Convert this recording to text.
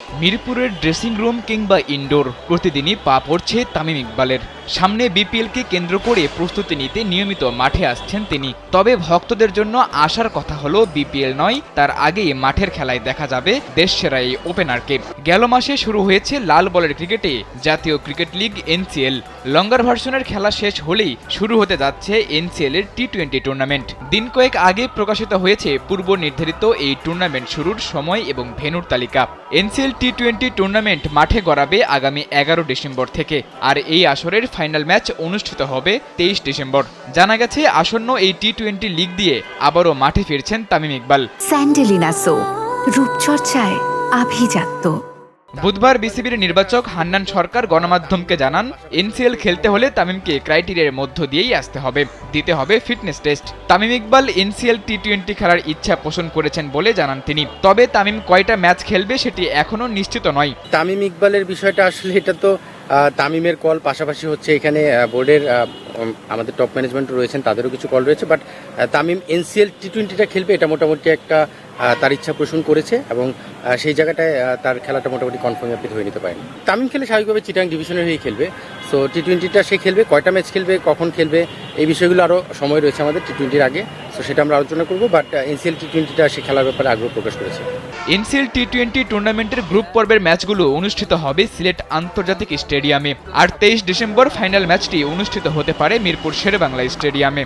মিরপুরের dressing room কিংবা indoor প্রতিদিনই পা পড়ছে তামিম ইকবালের। সামনে বিপিএলকে কেন্দ্র করে প্রস্তুতি নিতে নিয়মিত মাঠে আসছেন তিনি। তবে ভক্তদের জন্য আসার কথা হলো বিপিএল নয়, তার আগেই মাঠের খেলায় দেখা যাবে দেশসেরা এই ওপেনারকে। গেল মাসে শুরু হয়েছে লাল বলের ক্রিকেটে জাতীয় ক্রিকেট লিগ এনসিএল। লঙ্গার ভার্সনের খেলা শেষ হলেই শুরু হতে যাচ্ছে এনসিএল এর টি-20 টুর্নামেন্ট। দিন কয়েক আগে প্রকাশিত হয়েছে পূর্ব নির্ধারিত এই টুর্নামেন্ট শুরুর সময় এবং ভেন্যুর তালিকা। এনসিএল টি-20 টুর্নামেন্ট মাঠে গড়াবে আগামী 11 ডিসেম্বর থেকে, আর এই আসরের ফাইনাল ম্যাচ অনুষ্ঠিত হবে 23 ডিসেম্বর। জানা গেছে আসন্ন এই টি-20 লিগ দিয়ে আবারও মাঠে ফিরছেন তামিম ইকবাল। স্যান্ডেলিনা সো, রূপচর্চায় আভিজাত্য। বুধবার বিসিবির নির্বাচক হান্নান সরকার গণমাধ্যমকে জানান, এনসিএল খেলতে হলে তামিমকে ক্রাইটেরিয়ার মধ্য দিয়েই আসতে হবে, দিতে হবে fitness test. Tamim Iqbal NCL টি-20 খেলার ইচ্ছা পোষণ করেছেন বলে জানান তিনি। তবে তামিম কয়টা ম্যাচ খেলবে সেটি এখনও নিশ্চিত নয়। তামিম ইকবালের বিষয়টা আসলে এটা তো তামিমের কল, পাশাপাশি হচ্ছে এখানে বোর্ডের আমাদের টপ ম্যানেজমেন্ট রয়েছেন, তাদেরও কিছু কল রয়েছে। বাট তামিম এনসিএল টি-20টা খেলবে এটা মোটামুটি একটা তার ইচ্ছা পোষণ করেছে, এবং সেই জায়গাটায় তার খেলাটা মোটামুটি কনফার্ম আপনি ধরে নিতে পারেন। তামিম খেলে স্বাভাবিকভাবে চিটাং ডিভিশনের হয়েই খেলবে। সো টি-20টা সে খেলবে, কয়টা ম্যাচ খেলবে, কখন খেলবে, এই বিষয়গুলো আরও সময় রয়েছে আমাদের টি-20র আগে। সো সেটা আমরা আলোচনা করবো। বাট এনসিএল টি-20টা সে খেলার ব্যাপারে আগ্রহ প্রকাশ করেছে। এনসিএল টি-20 টুর্নামেন্টের গ্রুপ পর্বের ম্যাচগুলো অনুষ্ঠিত হবে সিলেট আন্তর্জাতিক স্টেডিয়ামে, আর 23 ডিসেম্বর ফাইনাল ম্যাচটি অনুষ্ঠিত হতে পারে মিরপুর শেরেবাংলা স্টেডিয়ামে।